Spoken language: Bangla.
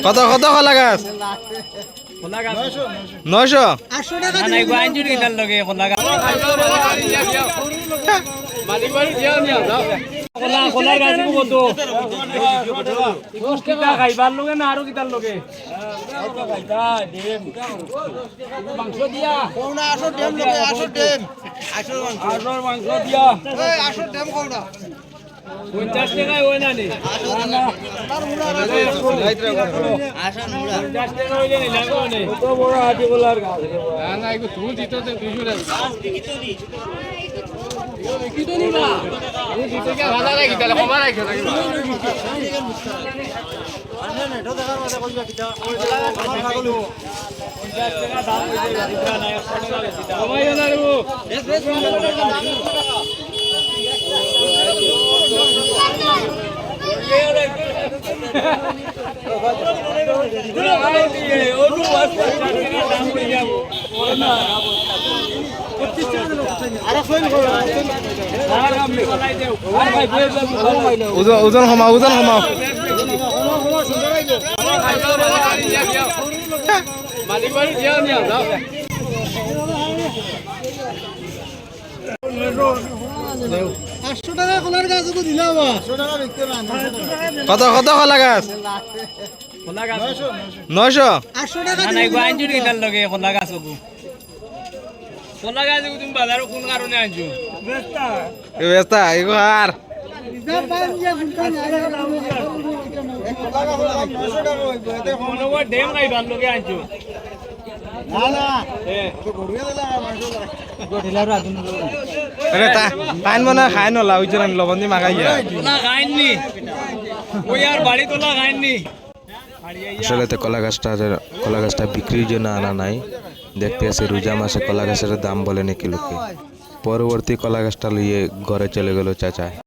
কত কত কলা গাছ? 900। খাইবার লগে না আরো কিতার লগে মাংস দিয়া মাংস দিয়া 50 টাকায় ওই না নি 50 টাকা হইলে নি লাগবে নি কত বড় হাতি বলার গাছ না না এগো তুই দিতে 200 টাকা কি তো নি না এই দিতে কে ভাড়া রাখি তাহলে কমা রাখি আরে না এটা দেখার মধ্যে কইবা কিটা ওই আমার ছাগল 50 টাকা দাম হইছে দিবা না 100 টাকা বেশি দাম কমাই না রে ওজন কমাও ওজন কমাও মালিক বাড়ি দিয়া নিয়া দাও 800 টাকা কলার গাছ দিলাম 800 টাকা বিক্রি না কত কত কলা গাছ? 900। 800 টাকা না নাই আনজুর কিতার লগে কলা গাছ গো কলা গাছ তুমি বাজারে কোন কারণে আনজু বেস্তা এগো আর মনোগো ডেম খাইবার লগে আনজু খাইন মনে খাই নলা ওই জন্য লবণ দিয়ে মাখাইয়া তোলা খাইনি ওই আর বাড়ি তোলা খাইনি আসলে তো কলা গাছটা বিক্রির জন্য আনা নাই। দেখতে আছে রোজা মাসে কলা গাছের দাম বলে নাকি লোকে। পরবর্তী কলা গাছটা লিয়ে ঘরে চলে গেল চাচা।